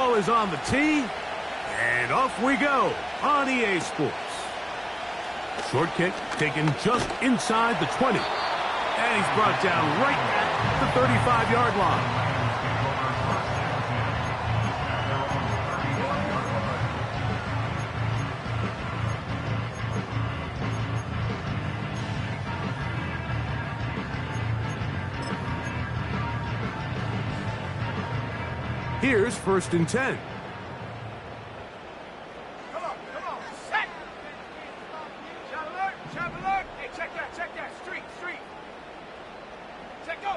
Ball is on the tee, and off we go on EA Sports. Short kick taken just inside the 20. And he's brought down right at the 35-yard line. Here's 1st and 10. Come on, set! Shot alert! Hey, check that, street! Set, go!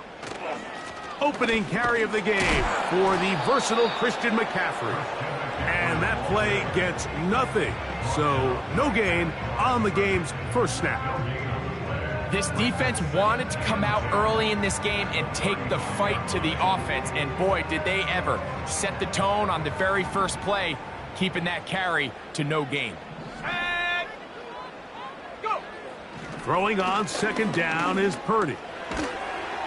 Opening carry of the game for the versatile Christian McCaffrey. And that play gets nothing, so no gain on the game's first snap. This defense wanted to come out early in this game and take the fight to the offense, and boy, did they ever set the tone on the very first play, keeping that carry to no gain. And go! Throwing on 2nd down is Purdy.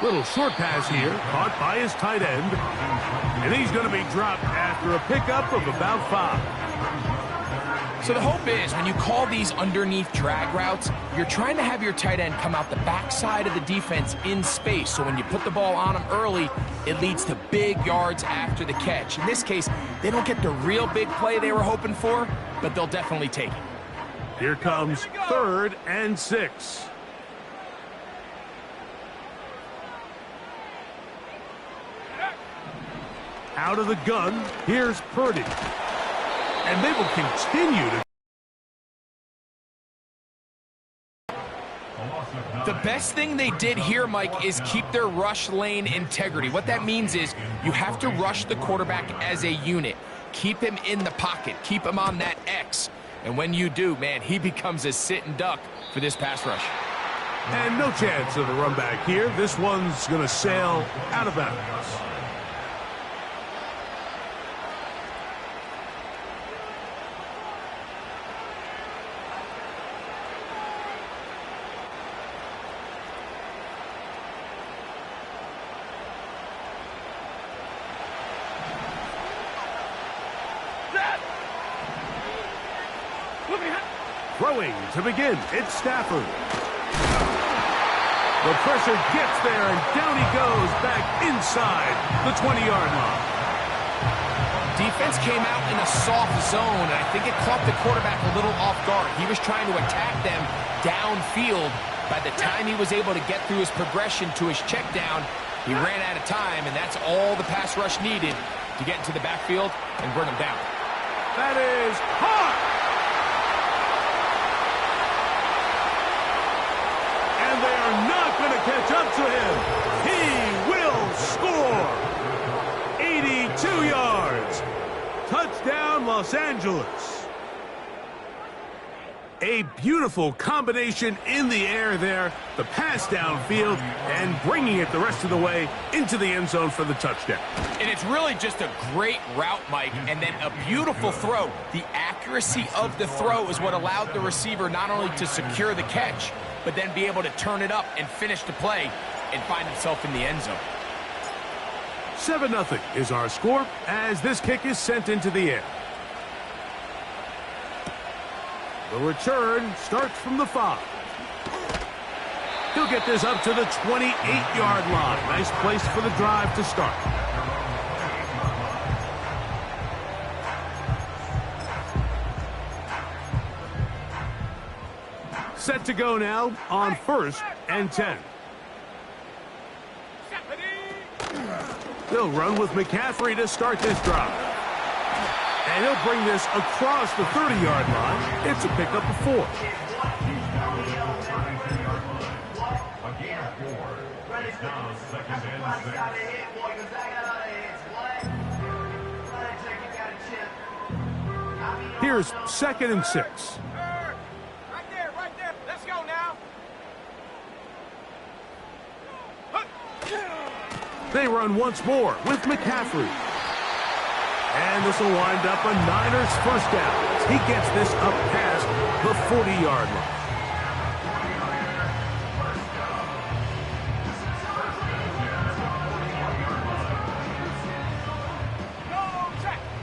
Little short pass here, caught by his tight end, and he's going to be dropped after a pickup of about 5. So the hope is, when you call these underneath drag routes, you're trying to have your tight end come out the backside of the defense in space. So when you put the ball on him early, it leads to big yards after the catch. In this case, they don't get the real big play they were hoping for, but they'll definitely take it. Here comes 3rd and 6. Out of the gun, here's Purdy. And they will continue to. The best thing they did here, Mike, is keep their rush lane integrity. What that means is you have to rush the quarterback as a unit. Keep him in the pocket. Keep him on that X. And when you do, man, he becomes a sitting duck for this pass rush. And no chance of a run back here. This one's going to sail out of bounds. Throwing to begin, it's Stafford. The pressure gets there, and down he goes back inside the 20-yard line. Defense came out in a soft zone, and I think it caught the quarterback a little off guard. He was trying to attack them downfield. By the time he was able to get through his progression to his check down, he ran out of time, and that's all the pass rush needed to get into the backfield and bring him down. That is hot! And they are not going to catch up to him. He will score. 82 yards. Touchdown, Los Angeles. A beautiful combination in the air there. The pass downfield and bringing it the rest of the way into the end zone for the touchdown. And it's really just a great route, Mike, and then a beautiful throw. The accuracy of the throw is what allowed the receiver not only to secure the catch, but then be able to turn it up and finish the play and find himself in the end zone. 7-0 is our score as this kick is sent into the air. The return starts from the 5. He'll get this up to the 28-yard line. Nice place for the drive to start. Set to go now on 1st and 10. They'll run with McCaffrey to start this drive. And he'll bring this across the 30-yard line. It's a pickup of 4. Here's 2nd and 6. Right there. Let's go now. They run once more with McCaffrey. And this will wind up a Niners first down. He gets this up past the 40-yard line.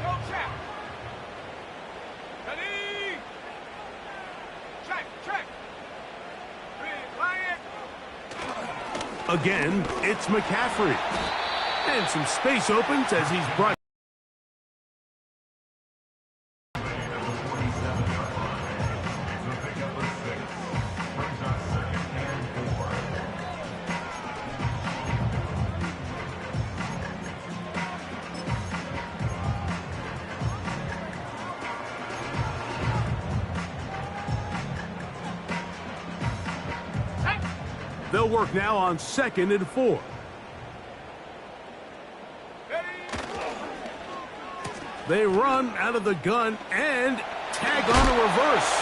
Go, Again, it's McCaffrey. And some space opens as he's brought. They'll work now on 2nd and 4. They run out of the gun and tag on a reverse.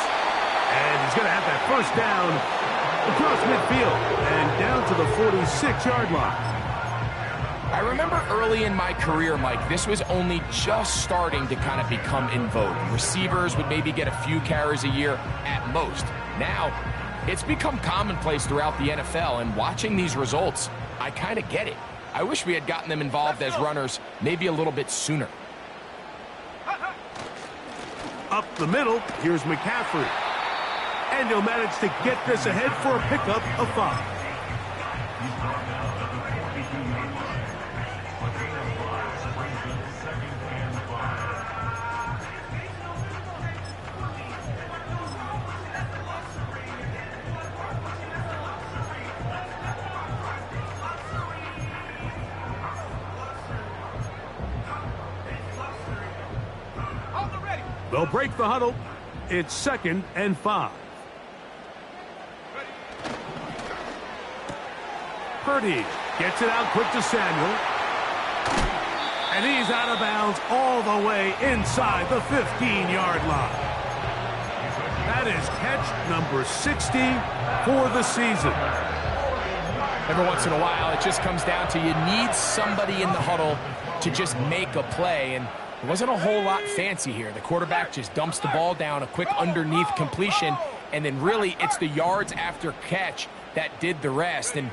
And he's going to have that first down across midfield and down to the 46-yard line. I remember early in my career, Mike, this was only just starting to kind of become in vogue. Receivers would maybe get a few carries a year at most. Now, it's become commonplace throughout the NFL, and watching these results, I kind of get it. I wish we had gotten them involved as runners maybe a little bit sooner. Up the middle, here's McCaffrey. And he'll manage to get this ahead for a pickup of 5. They'll break the huddle. It's 2nd and 5. Purdy gets it out quick to Samuel. And he's out of bounds all the way inside the 15-yard line. That is catch number 60 for the season. Every once in a while, it just comes down to you need somebody in the huddle to just make a play, and it wasn't a whole lot fancy here. The quarterback just dumps the ball down, a quick underneath completion, and then really it's the yards after catch that did the rest. And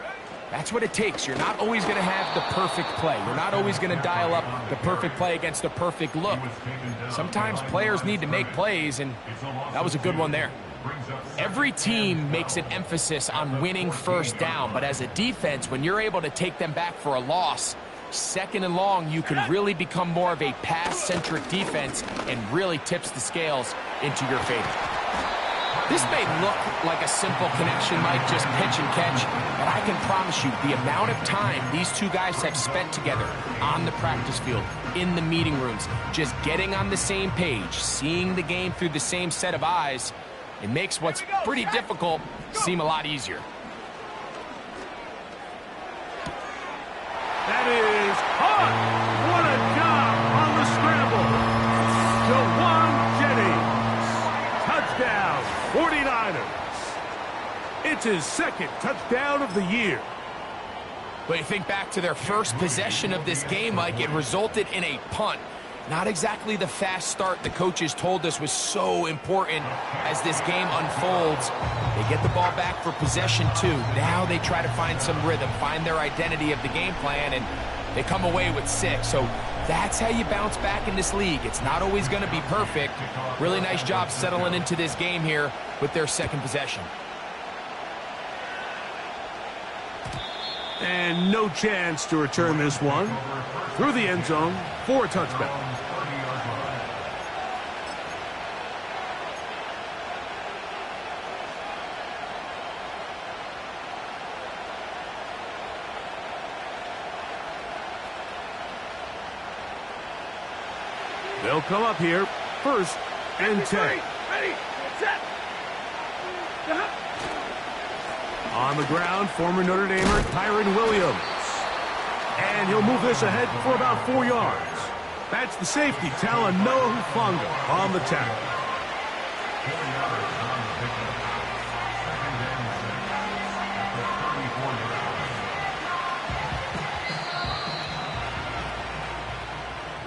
that's what it takes. You're not always going to have the perfect play. You're not always going to dial up the perfect play against the perfect look. Sometimes players need to make plays, and that was a good one there. Every team makes an emphasis on winning first down, but as a defense, when you're able to take them back for a loss, 2nd and long, you can really become more of a pass-centric defense and really tips the scales into your favor. This may look like a simple connection, Mike, just pitch and catch, but I can promise you the amount of time these two guys have spent together on the practice field, in the meeting rooms, just getting on the same page, seeing the game through the same set of eyes, it makes what's pretty difficult seem a lot easier. That is hot. What a job on the scramble. Jawan Jennings. Touchdown, 49ers. It's his 2nd touchdown of the year. But you think back to their first possession of this game, Mike, it resulted in a punt. Not exactly the fast start the coaches told us was so important as this game unfolds. They get the ball back for possession 2. Now they try to find some rhythm, find their identity of the game plan, and they come away with 6. So that's how you bounce back in this league. It's not always going to be perfect. Really nice job settling into this game here with their 2nd possession. And no chance to return this one. Through the end zone for a touchdown. They'll come up here, 1st and 10. Ready, set. On the ground, former Notre Damer Tyron Williams. And he'll move this ahead for about 4 yards. That's the safety, Talanoa Hufanga, on the tackle.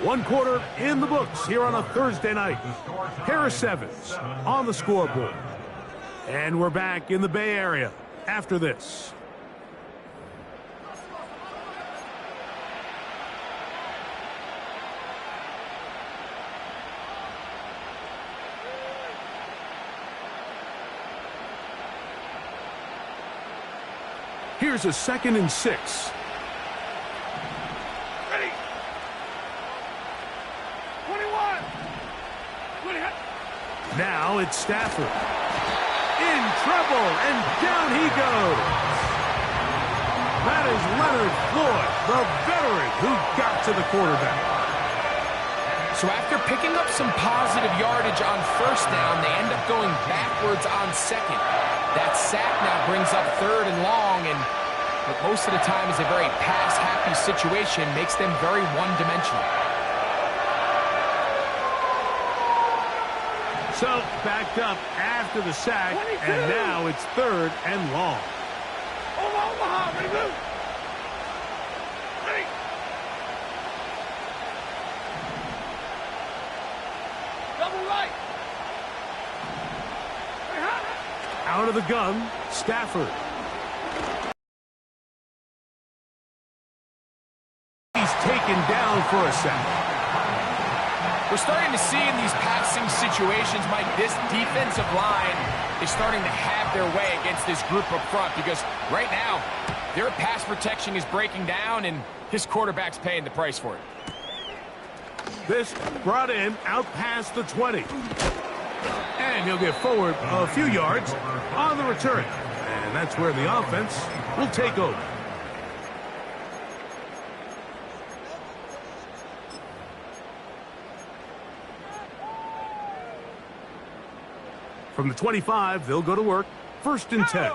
One quarter in the books here on a Thursday night. Harris Evans on the scoreboard. And we're back in the Bay Area after this. Here's a 2nd and 6. Ready. 21. Now it's Stafford. In trouble, and down he goes. That is Leonard Floyd, the veteran who got to the quarterback. So after picking up some positive yardage on 1st down, they end up going backwards on 2nd. That sack now brings up 3rd and long, and what most of the time is a very pass-happy situation makes them very one-dimensional. So backed up after the sack, 22. And now it's 3rd and long. Omaha, ready, move. Ready. Double right. Out of the gun, Stafford. He's taken down for a sack. We're starting to see in these passing situations, Mike, this defensive line is starting to have their way against this group up front because right now, their pass protection is breaking down and his quarterback's paying the price for it. This brought in out past the 20. And he'll get forward a few yards on the return. And that's where the offense will take over. From the 25, they'll go to work. 1st and 10.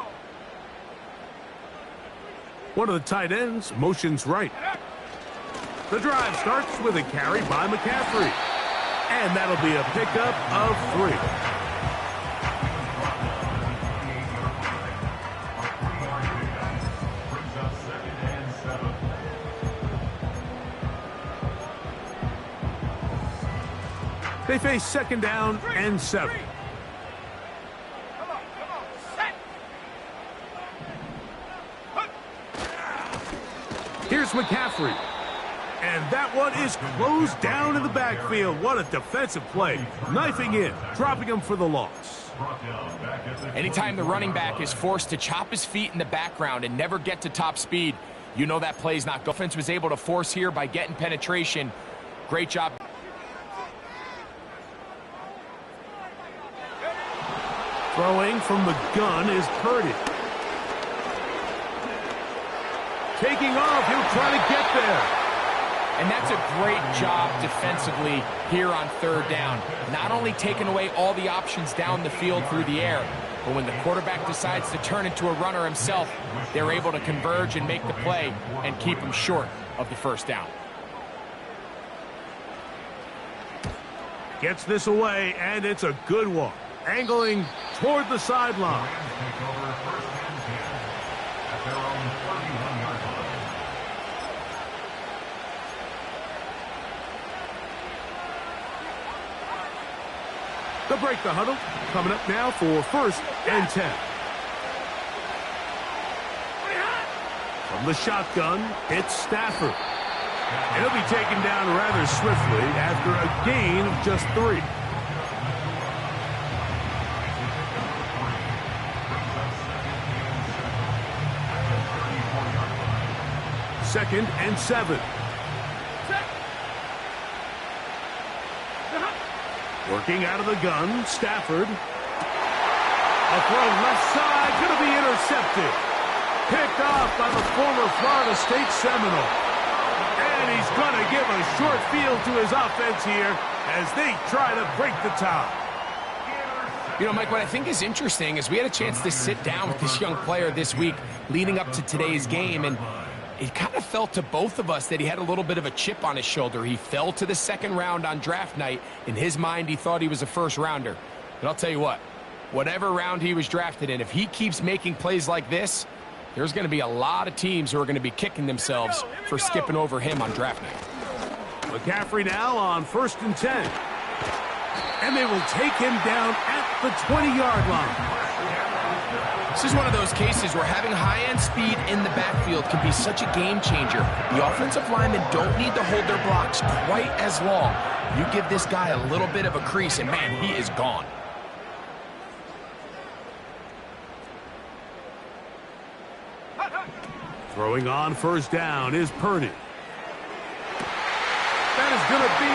One of the tight ends motions right. The drive starts with a carry by McCaffrey. And that'll be a pickup of 3. They face 2nd down and 7. Here's McCaffrey. And that one is closed down in the backfield. What a defensive play. Knifing in, dropping him for the loss. Anytime the running back is forced to chop his feet in the background and never get to top speed, you know that play's not good. Offense was able to force here by getting penetration. Great job. Throwing from the gun is Purdy. Taking off, he'll try to get there. And that's a great job defensively here on 3rd down. Not only taking away all the options down the field through the air, but when the quarterback decides to turn into a runner himself, they're able to converge and make the play and keep him short of the 1st down. Gets this away, and it's a good one. Angling toward the sideline. They'll break the huddle. Coming up now for 1st and 10. From the shotgun, it's Stafford. And he'll be taken down rather swiftly after a gain of just 3. Second and 7. Working out of the gun, Stafford. A throw left side, going to be intercepted. Picked off by the former Florida State Seminole. And he's going to give a short field to his offense here as they try to break the tie. You know, Mike, what I think is interesting is we had a chance to sit down with this young player this week leading up to today's game, and it kind of felt to both of us that he had a little bit of a chip on his shoulder. He fell to the 2nd round on draft night. In his mind, he thought he was a 1st rounder. But I'll tell you what, whatever round he was drafted in, if he keeps making plays like this, there's going to be a lot of teams who are going to be kicking themselves for skipping over him on draft night. McCaffrey now on 1st and 10. And they will take him down at the 20-yard line. This is one of those cases where having high-end speed in the backfield can be such a game changer. The offensive linemen don't need to hold their blocks quite as long. You give this guy a little bit of a crease, and man, he is gone. Throwing on first down is Purdy. That is going to be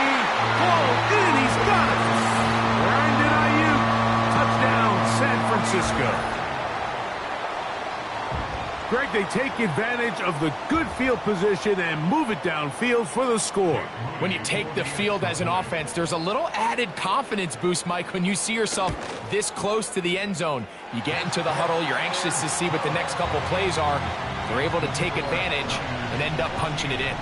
called in. He's got it. Brandon Ayuk. Touchdown, San Francisco. Greg, they take advantage of the good field position and move it downfield for the score. When you take the field as an offense, there's a little added confidence boost, Mike, when you see yourself this close to the end zone. You get into the huddle, you're anxious to see what the next couple plays are. They're able to take advantage and end up punching it in.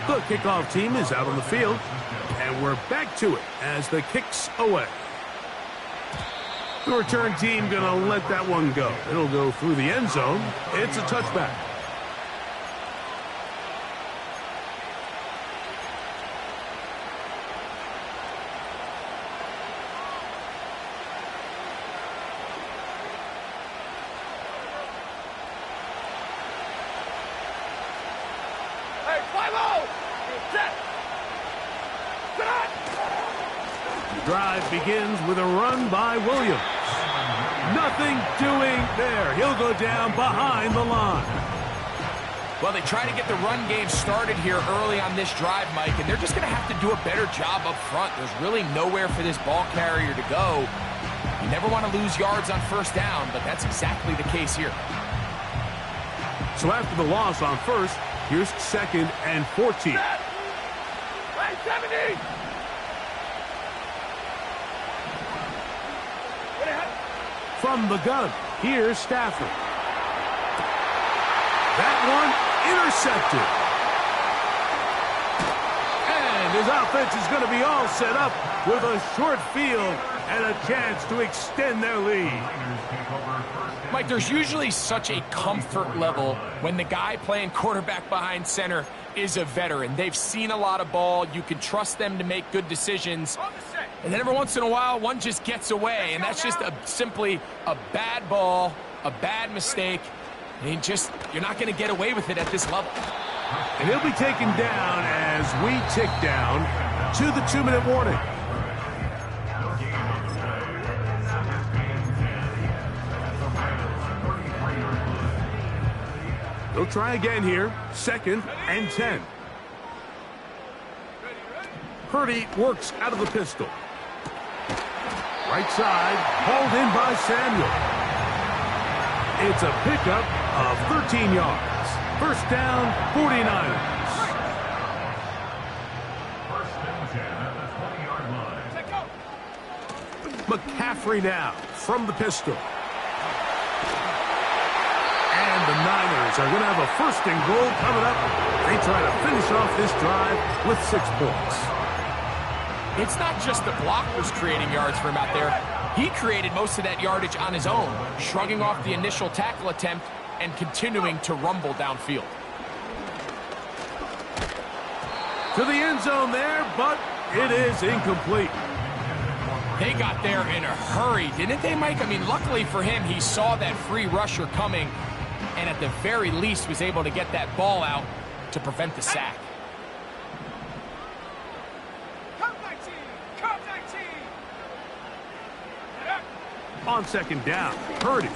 The kickoff team is out on the field, and we're back to it as the kick's away. The return team going to let that one go. It'll go through the end zone. It's a touchback. Hey, 5-0! Set! Set! The drive begins with a run by Williams. Nothing doing there. He'll go down behind the line. Well, they try to get the run game started here early on this drive, Mike, and they're just going to have to do a better job up front. There's really nowhere for this ball carrier to go. You never want to lose yards on first down, but that's exactly the case here. So after the loss on first, here's 2nd and 14. Hey, 70! From the gun, here's Stafford. That one intercepted. And his offense is going to be all set up with a short field and a chance to extend their lead. Mike, there's usually such a comfort level when the guy playing quarterback behind center is a veteran. They've seen a lot of ball. You can trust them to make good decisions. And then every once in a while, one just gets away, and that's just simply a bad ball, a bad mistake. And you're not going to get away with it at this level. And he'll be taken down as we tick down to the 2-minute warning. They'll try again here. 2nd and 10. Purdy works out of the pistol. Right side, hauled in by Samuel. It's a pickup of 13 yards. First down, 49ers. McCaffrey now from the pistol. And the Niners are going to have a 1st and goal coming up. They try to finish off this drive with 6 points. It's not just the blockers creating yards for him out there. He created most of that yardage on his own, shrugging off the initial tackle attempt and continuing to rumble downfield. To the end zone there, but it is incomplete. They got there in a hurry, didn't they, Mike? I mean, luckily for him, he saw that free rusher coming and at the very least was able to get that ball out to prevent the sack. On 2nd down, Purdy.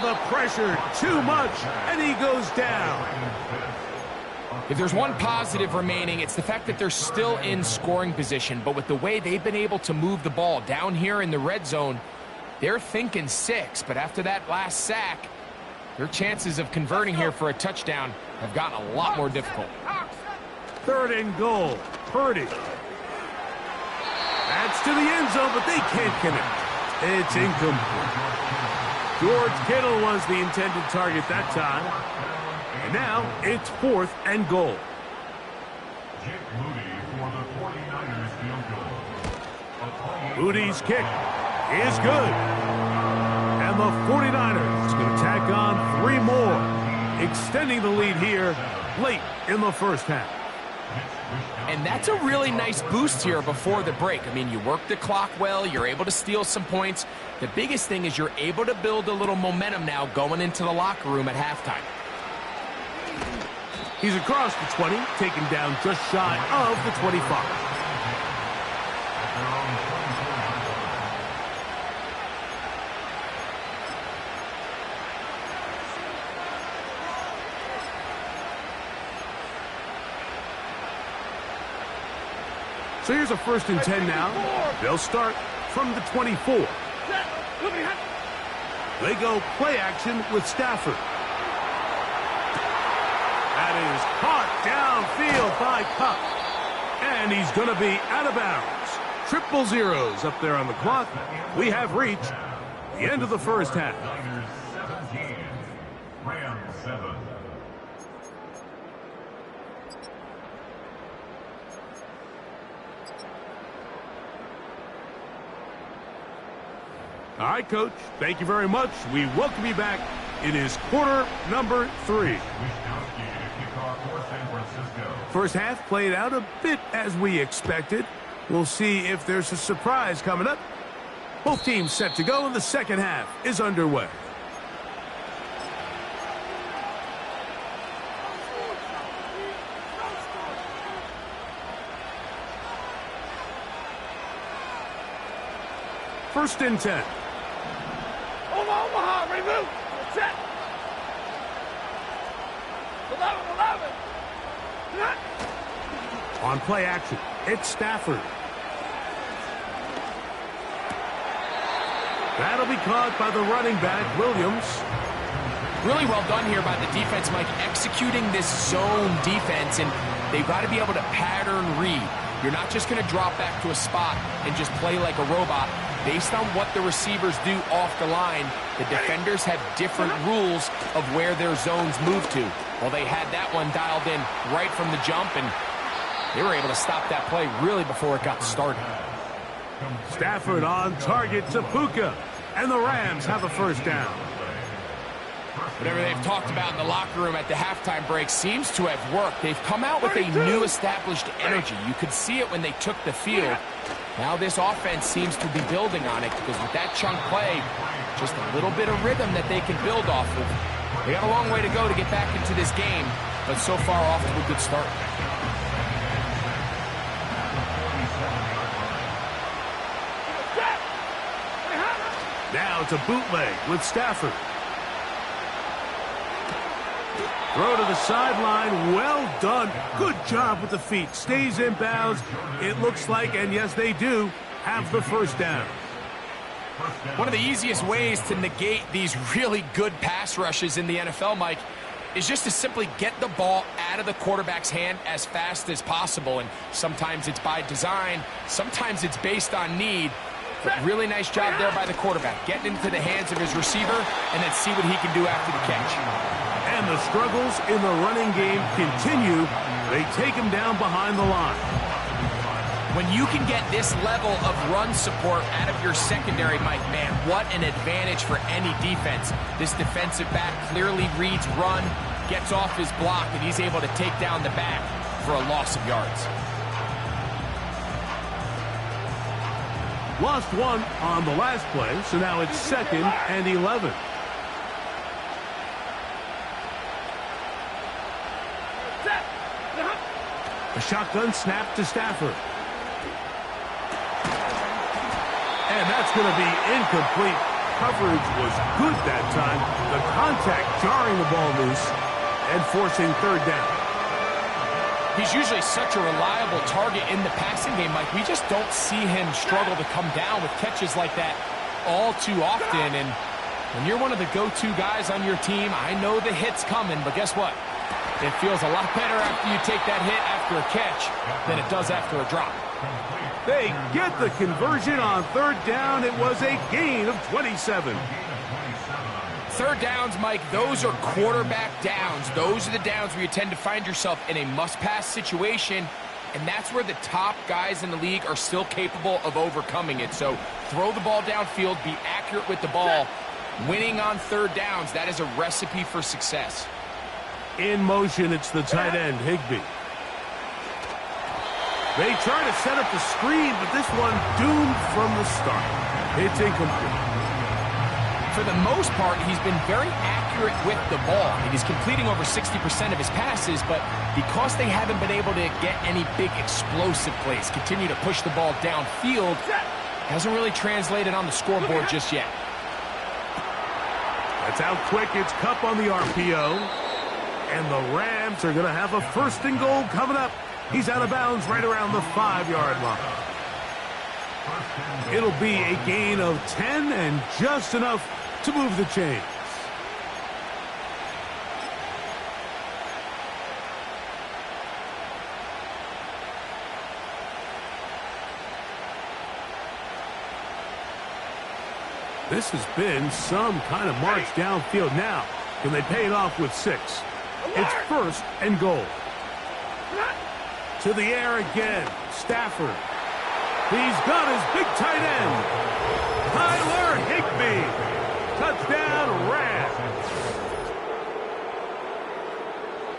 The pressure, too much, and he goes down. If there's one positive remaining, it's the fact that they're still in scoring position. But with the way they've been able to move the ball down here in the red zone, they're thinking 6. But after that last sack, their chances of converting here for a touchdown have gotten a lot more difficult. 3rd and goal, Purdy. That's to the end zone, but they can't connect. It's incomplete. George Kittle was the intended target that time. And now it's 4th and goal. Moody's kick is good. And the 49ers going to tack on 3 more, extending the lead here late in the first half. And that's a really nice boost here before the break. I mean, you work the clock well. You're able to steal some points. The biggest thing is you're able to build a little momentum now going into the locker room at halftime. He's across the 20, taken down just shy of the 25. So here's a 1st and 10 now. They'll start from the 24. They go play action with Stafford. That is caught downfield by Cup. And he's going to be out of bounds. Triple zeros up there on the clock. We have reached the end of the first half. Rams 7. All right, Coach. Thank you very much. We welcome you back. It is quarter number 3. First half played out a bit as we expected. We'll see if there's a surprise coming up. Both teams set to go, and the second half is underway. First and 10. Omaha, ready to move. Set. 11. On play action, it's Stafford. That'll be caught by the running back, Williams. Really well done here by the defense, Mike, executing this zone defense, and they've got to be able to pattern read. You're not just going to drop back to a spot and just play like a robot. Based on what the receivers do off the line, the defenders have different rules of where their zones move to. Well, they had that one dialed in right from the jump, and they were able to stop that play really before it got started. Stafford on target to Puka, and the Rams have a first down. Whatever they've talked about in the locker room at the halftime break seems to have worked. They've come out with a new established energy. You could see it when they took the field. Now this offense seems to be building on it because with that chunk play, just a little bit of rhythm that they can build off of. They got a long way to go to get back into this game, but so far off to a good start. Now it's a bootleg with Stafford. Throw to the sideline. Well done. Good job with the feet. Stays in bounds. It looks like, and yes, they do, have the first down. One of the easiest ways to negate these really good pass rushes in the NFL, Mike, is just to simply get the ball out of the quarterback's hand as fast as possible. And sometimes it's by design. Sometimes it's based on need. But really nice job there by the quarterback, getting into the hands of his receiver and then see what he can do after the catch. And the struggles in the running game continue. They take him down behind the line. When you can get this level of run support out of your secondary, Mike, man, what an advantage for any defense. This defensive back clearly reads run, gets off his block, and he's able to take down the back for a loss of yards. Lost one on the last play, so now it's 2nd and 11. A shotgun snap to Stafford. And that's going to be incomplete. Coverage was good that time. The contact jarring the ball loose and forcing 3rd down. He's usually such a reliable target in the passing game, Mike. We just don't see him struggle to come down with catches like that all too often. And when you're one of the go-to guys on your team, I know the hit's coming, but guess what? It feels a lot better after you take that hit after a catch than it does after a drop. They get the conversion on 3rd down. It was a gain of 27. 3rd downs, Mike, those are quarterback downs. Those are the downs where you tend to find yourself in a must-pass situation, and that's where the top guys in the league are still capable of overcoming it. So throw the ball downfield, be accurate with the ball. Winning on 3rd downs, that is a recipe for success. In motion, it's the tight end, Higbee. They try to set up the screen, but this one doomed from the start. It's incomplete. For the most part, he's been very accurate with the ball. And he's completing over 60% of his passes, but because they haven't been able to get any big explosive plays, continue to push the ball downfield, hasn't really translated on the scoreboard just yet. That's out quick. It's Cup on the RPO. And the Rams are going to have a 1st and goal coming up He's out of bounds right around the 5-yard line. It'll be a gain of 10 and just enough to move the chains. This has been some kind of march downfield now. Can they pay it off with 6? It's 1st and goal. To the air again. Stafford. He's got his big tight end. Tyler Higbee. Touchdown, Rams.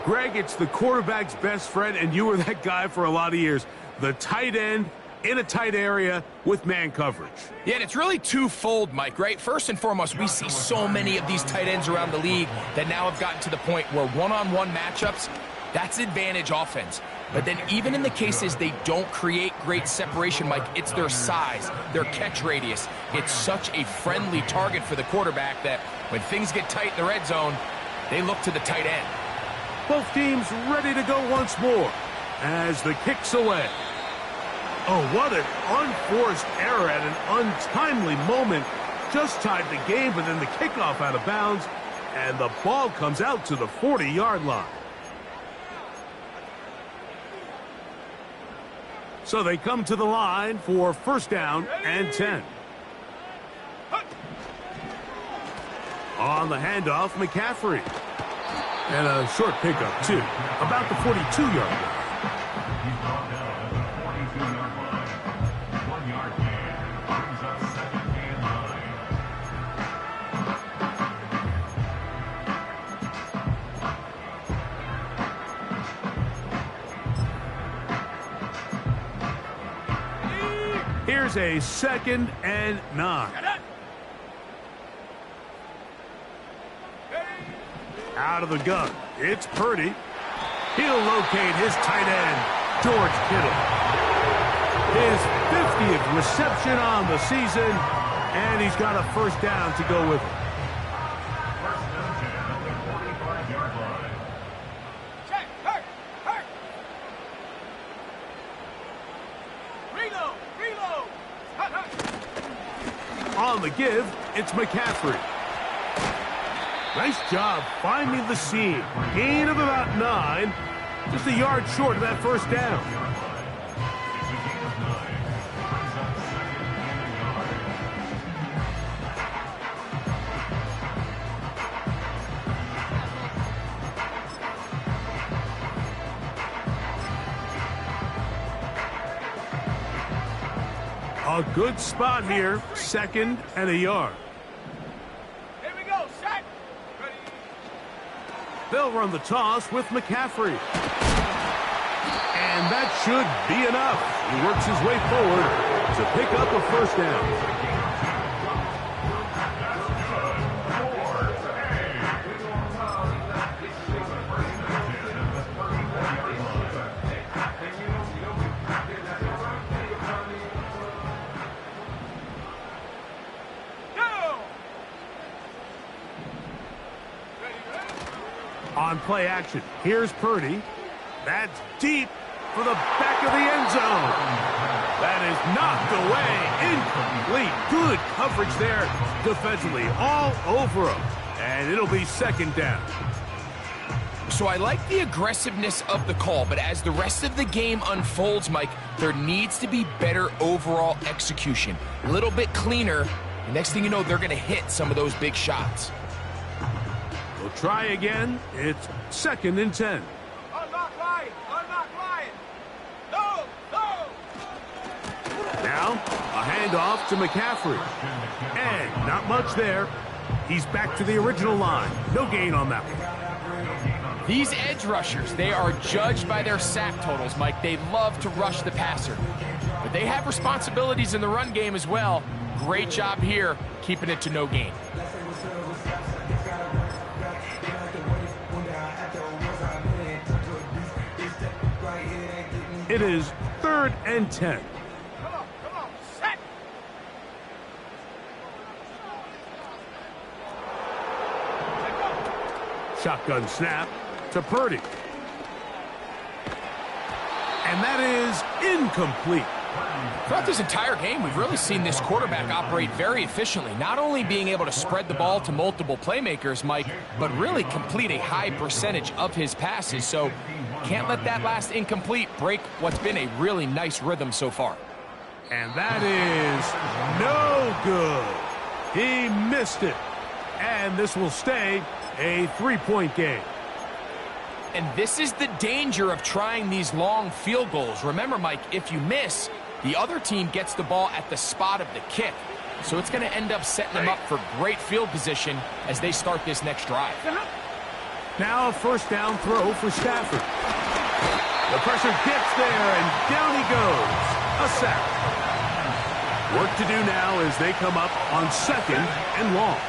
Greg, it's the quarterback's best friend, and you were that guy for a lot of years. The tight end in a tight area with man coverage. Yeah, and it's really twofold, Mike, right? First and foremost, we see so many of these tight ends around the league that now have gotten to the point where one-on-one matchups, that's advantage offense. But then even in the cases they don't create great separation, Mike, it's their size, their catch radius. It's such a friendly target for the quarterback that when things get tight in the red zone, they look to the tight end. Both teams ready to go once more as the kick's away. Oh, what an unforced error at an untimely moment. Just tied the game, but then the kickoff out of bounds, and the ball comes out to the 40-yard line. So they come to the line for 1st down and 10. On the handoff, McCaffrey. And a short pickup, too, about the 42-yard line. Here's a 2nd and 9. Out of the gun. It's Purdy. He'll locate his tight end, George Kittle. His 50th reception on the season, and he's got a 1st down to go with it. On the give, it's McCaffrey. Nice job finding the seam. Gain of about 9. Just a yard short of that 1st down. A good spot here. 2nd and a yard. Here we go, set. Ready. They'll run the toss with McCaffrey. And that should be enough. He works his way forward to pick up a 1st down. On play action, here's Purdy. That's deep for the back of the end zone. That is knocked away. Incomplete. Good coverage there defensively all over him. And it'll be 2nd down. So I like the aggressiveness of the call, but as the rest of the game unfolds, Mike, there needs to be better overall execution. A little bit cleaner. The next thing you know, they're going to hit some of those big shots. We'll try again. It's 2nd and 10. Unlock line. Unlock line. No, no. Now, a handoff to McCaffrey. And not much there. He's back to the original line. No gain on that one. These edge rushers, they are judged by their sack totals, Mike. They love to rush the passer. But they have responsibilities in the run game as well. Great job here, keeping it to no gain. It is 3rd and 10. Come on, set. Shotgun snap to Purdy. And that is incomplete. Throughout this entire game, we've really seen this quarterback operate very efficiently, not only being able to spread the ball to multiple playmakers, Mike, but really complete a high percentage of his passes. So can't let that last incomplete break what's been a really nice rhythm so far. And that is no good. He missed it. And this will stay a 3-point game. And this is the danger of trying these long field goals. Remember, Mike, if you miss, the other team gets the ball at the spot of the kick. So it's going to end up setting them up for great field position as they start this next drive. Now a first down throw for Stafford. The pressure gets there, and down he goes. A sack. Work to do now as they come up on 2nd and long.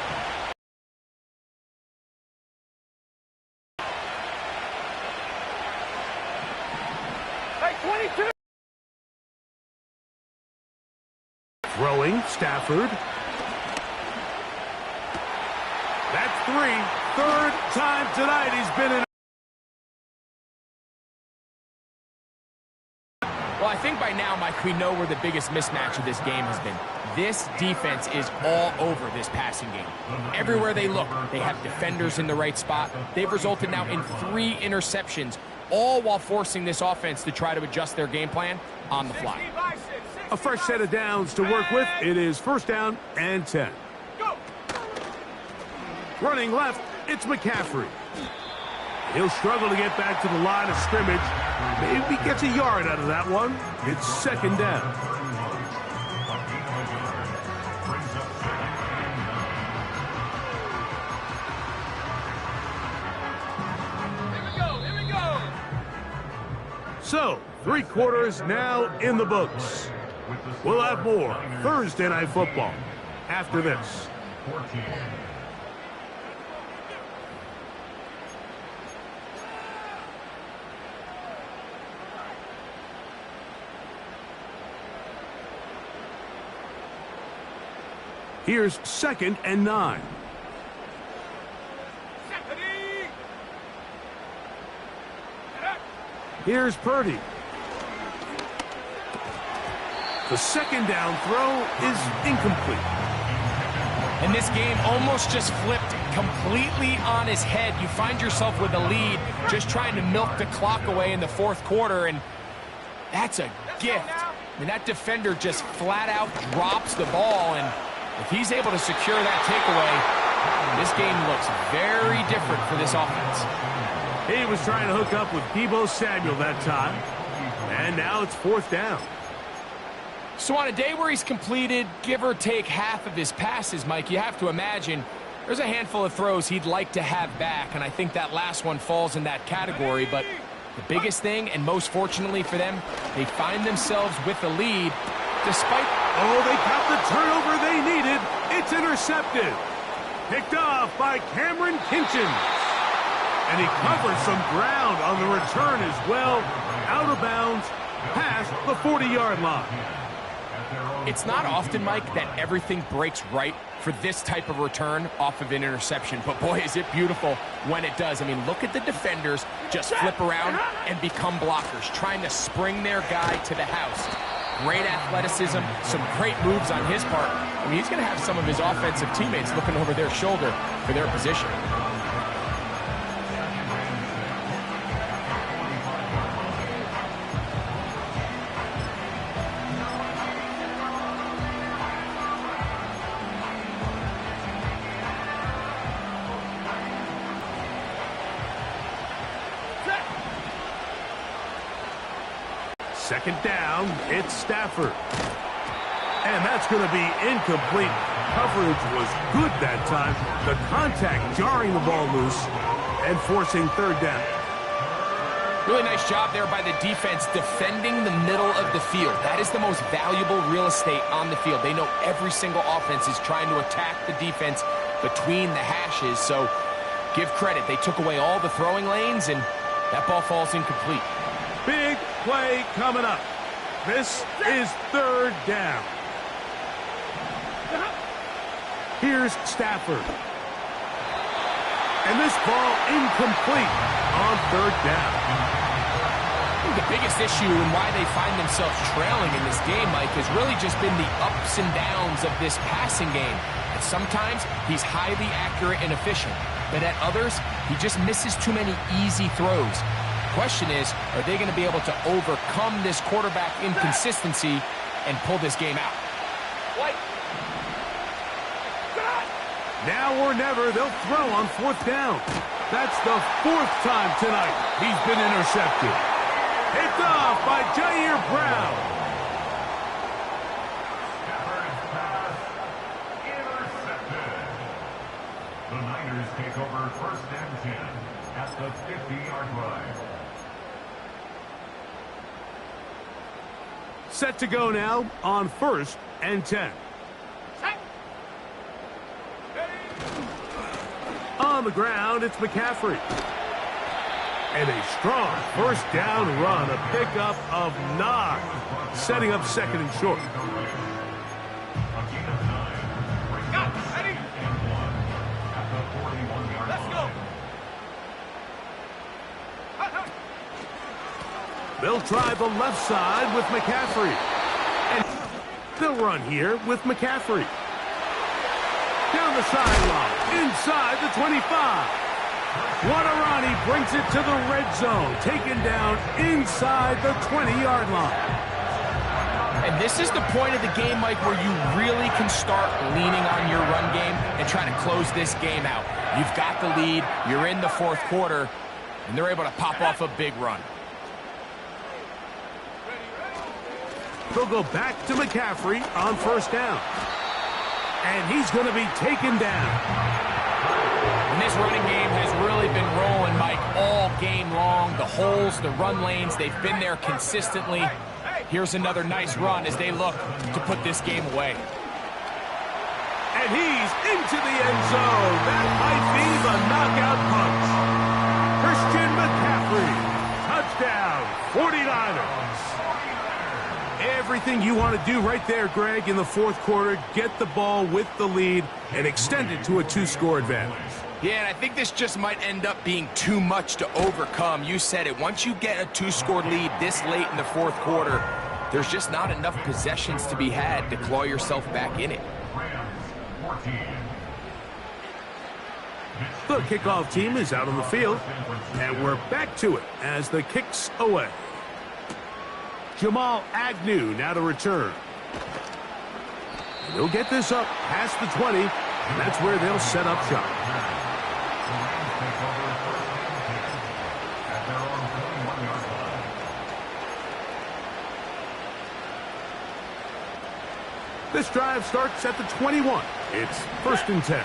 Throwing, Stafford. That's 3. Third time tonight he's been in. Well, I think by now, Mike, we know where the biggest mismatch of this game has been. This defense is all over this passing game. Everywhere they look, they have defenders in the right spot. They've resulted now in 3 interceptions, all while forcing this offense to try to adjust their game plan on the fly. A fresh set of downs to work with. It is first down and 10. Running left, it's McCaffrey. He'll struggle to get back to the line of scrimmage. Maybe gets a yard out of that one. It's 2nd down. Here we go. So, 3 quarters now in the books. We'll have more Thursday Night Football after this. Here's 2nd and 9. Here's Purdy. The 2nd down throw is incomplete. And this game almost just flipped completely on his head. You find yourself with a lead, just trying to milk the clock away in the 4th quarter, and that's a gift. I mean, that defender just flat out drops the ball, and if he's able to secure that takeaway, this game looks very different for this offense. He was trying to hook up with Deebo Samuel that time, and now it's 4th down. So on a day where he's completed, give or take half of his passes, Mike, you have to imagine there's a handful of throws he'd like to have back, and I think that last one falls in that category. But the biggest thing, and most fortunately for them, they find themselves with the lead despite... Oh, they got the turnover they needed. It's intercepted. Picked off by Cameron Kinchins. And he covers some ground on the return as well. Out of bounds, past the 40-yard line. It's not often, Mike, that everything breaks right for this type of return off of an interception. But boy, is it beautiful when it does. I mean, look at the defenders just flip around and become blockers, trying to spring their guy to the house. Great athleticism, some great moves on his part. I mean, he's going to have some of his offensive teammates looking over their shoulder for their position. Second down, it's Stafford. And that's going to be incomplete. Coverage was good that time. The contact jarring the ball loose and forcing 3rd down. Really nice job there by the defense defending the middle of the field. That is the most valuable real estate on the field. They know every single offense is trying to attack the defense between the hashes. So give credit. They took away all the throwing lanes, and that ball falls incomplete. Big play coming up. This is 3rd down. Here's Stafford. And this ball incomplete on 3rd down. think the biggest issue and why they find themselves trailing in this game, Mike, has really just been the ups and downs of this passing game. And sometimes he's highly accurate and efficient, but at others, he just misses too many easy throws. The question is, are they going to be able to overcome this quarterback inconsistency and pull this game out? Now or never, they'll throw on 4th down. That's the 4th time tonight he's been intercepted. Picked off by Jair Brown. Intercepted. The Niners take over 1st and 10 at the 50-yard line. Set to go now on 1st and 10. On the ground, it's McCaffrey. And a strong 1st down run, a pickup of 9, setting up 2nd and short. Let's go. They'll try the left side with McCaffrey. And they'll run here with McCaffrey. Down the sideline, inside the 25. Guarani brings it to the red zone, taken down inside the 20-yard line. And this is the point of the game, Mike, where you really can start leaning on your run game and try to close this game out. You've got the lead, you're in the 4th quarter, and they're able to pop off a big run. They'll go back to McCaffrey on 1st down. And he's going to be taken down. And this running game has really been rolling, Mike, all game long. The holes, the run lanes, they've been there consistently. Here's another nice run as they look to put this game away. And he's into the end zone. That might be the knockout punch. Christian McCaffrey, touchdown, 49ers. Everything you want to do right there, Greg, in the 4th quarter, get the ball with the lead and extend it to a 2-score advantage. Yeah, and I think this just might end up being too much to overcome. You said it. Once you get a 2-score lead this late in the 4th quarter, there's just not enough possessions to be had to claw yourself back in it. The kickoff team is out on the field, and we're back to it as the kick's away. Jamal Agnew now to return. And he'll get this up past the 20, and that's where they'll set up shop. This drive starts at the 21. It's 1st and 10.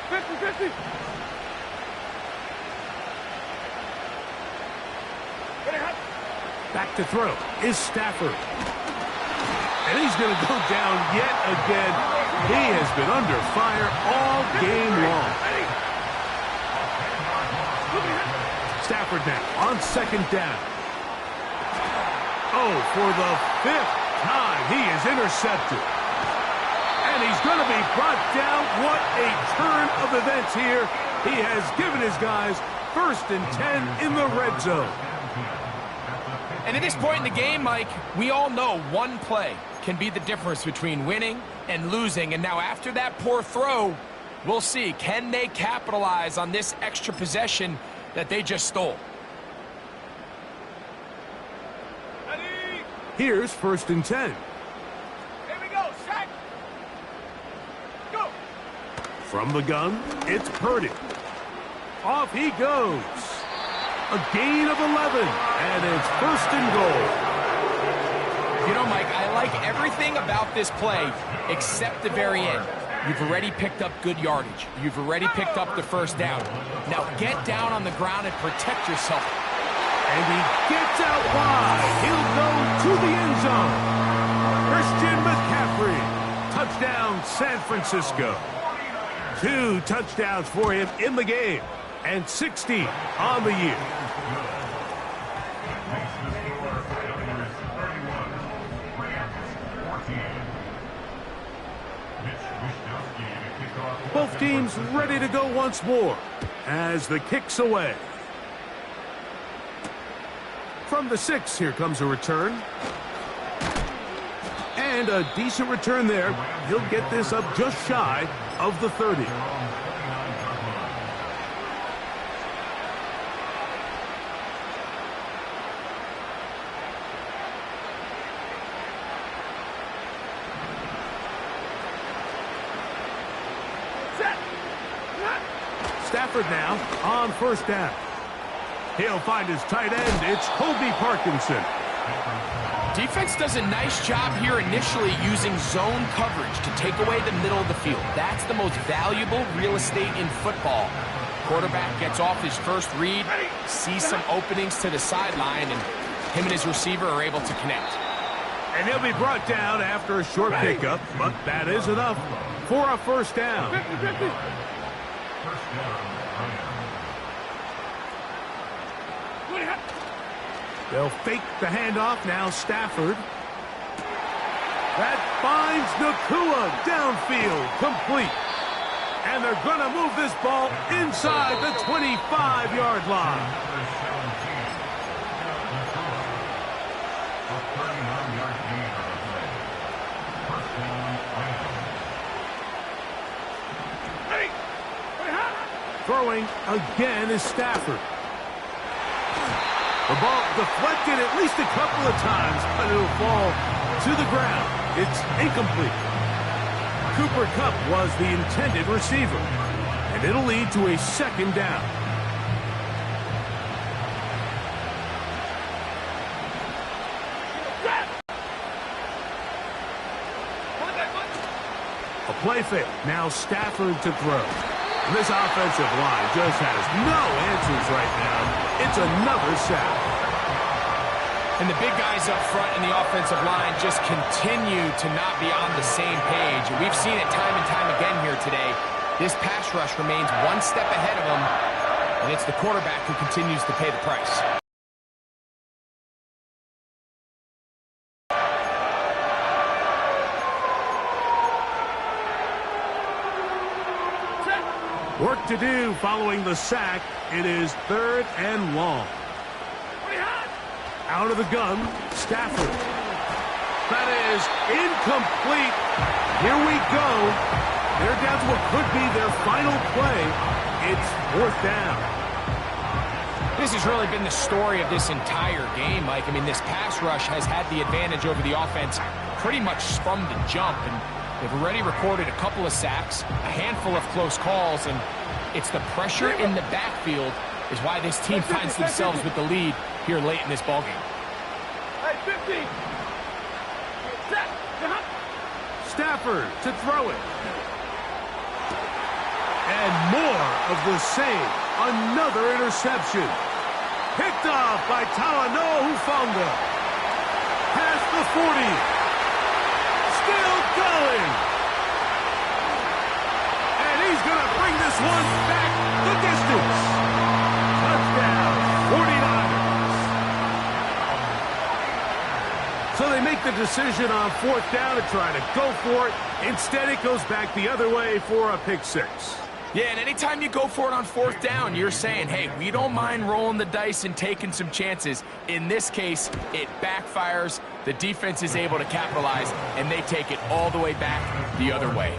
50-50. Back to throw is Stafford. And he's going to go down yet again. He has been under fire all game long. Stafford now on 2nd down. Oh, for the 5th time, he is intercepted. And he's going to be brought down. What a turn of events here. He has given his guys 1st and 10 in the red zone. And at this point in the game, Mike, we all know one play can be the difference between winning and losing. And now after that poor throw, we'll see. Can they capitalize on this extra possession that they just stole? Ready? Here's 1st and 10. Here we go. Set. Go. From the gun, it's Purdy. Off he goes. A gain of 11, and it's 1st and goal. You know, Mike, I like everything about this play except the very end. You've already picked up good yardage. You've already picked up the 1st down. Now get down on the ground and protect yourself. And he gets out wide. He'll go to the end zone. Christian McCaffrey. Touchdown, San Francisco. 2 touchdowns for him in the game. And 60 on the year. Both teams ready to go once more as the kick's away. From the 6, here comes a return. And a decent return there. He'll get this up just shy of the 30. Stafford now on first down. He'll find his tight end. It's Kobe Parkinson. Defense does a nice job here initially using zone coverage to take away the middle of the field. That's the most valuable real estate in football. Quarterback gets off his first read, sees some openings to the sideline, and him and his receiver are able to connect. And he'll be brought down after a short pickup, but that is enough for a first down. They'll fake the handoff. Now Stafford. That finds Nakua downfield, complete. And they're going to move this ball inside the 25-yard line. Throwing again is Stafford. The ball deflected at least a couple of times, but it'll fall to the ground. It's incomplete. Cooper Kupp was the intended receiver, and it'll lead to a second down. A play fake. Now Stafford to throw. This offensive line just has no answers right now. It's another sack. And the big guys up front in the offensive line just continue to not be on the same page. We've seen it time and time again here today. This pass rush remains one step ahead of them, and it's the quarterback who continues to pay the price. Work to do following the sack. It is 3rd and long. Out of the gun, Stafford. That is incomplete. Here we go. They're down to what could be their final play. It's 4th down. This has really been the story of this entire game, Mike. I mean, this pass rush has had the advantage over the offense pretty much from the jump, and they've already recorded a couple of sacks, a handful of close calls, and it's the pressure in the backfield is why this team finds themselves with the lead here late in this ballgame. Stafford to throw it. And more of the same. Another interception. Picked off by Talanoa Hufanga. Past the 40. Still going. And he's going to bring this one back the distance. Touchdown, 49ers. So they make the decision on 4th down to try to go for it. Instead, it goes back the other way for a pick 6. Yeah, and anytime you go for it on 4th down, you're saying, hey, we don't mind rolling the dice and taking some chances. In this case, it backfires. The defense is able to capitalize, and they take it all the way back the other way.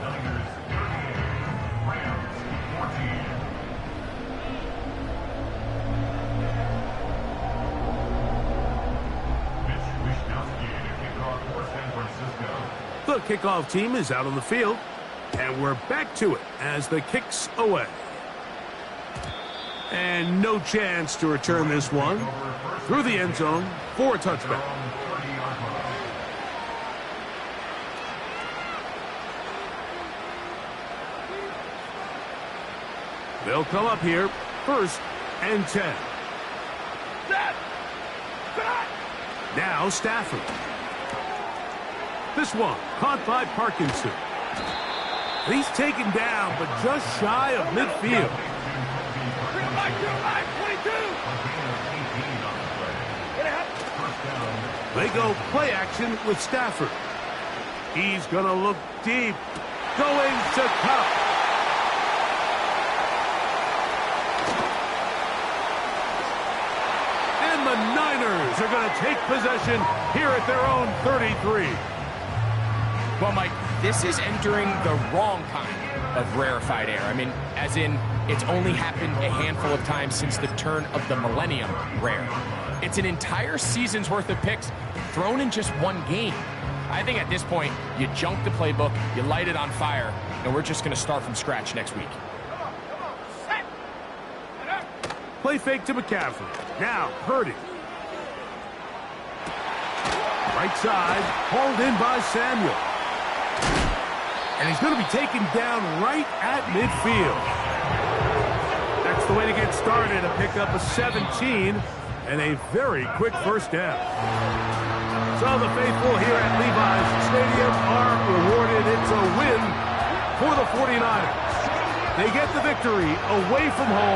The kickoff team is out on the field, and we're back to it as the kick's away. And no chance to return this one through the end zone for a touchback. They'll come up here, 1st and 10. Now Stafford. This one caught by Parkinson. He's taken down, but just shy of midfield. They go play action with Stafford. He's going to look deep. Going to Kupp. And the Niners 49ers are going to take possession here at their own 33. Well, Mike, this is entering the wrong kind of rarefied air. I mean, as in, it's only happened a handful of times since the turn of the millennium rare. It's an entire season's worth of picks thrown in just one game. I think at this point, you junk the playbook, you light it on fire, and we're just going to start from scratch next week. Play fake to McCaffrey. Now, Purdy. Right side, hauled in by Samuel. And he's going to be taken down right at midfield. That's the way to get started, to pick up a 17 and a very quick first down. So the faithful here at Levi's Stadium are rewarded. It's a win for the 49ers. They get the victory away from home.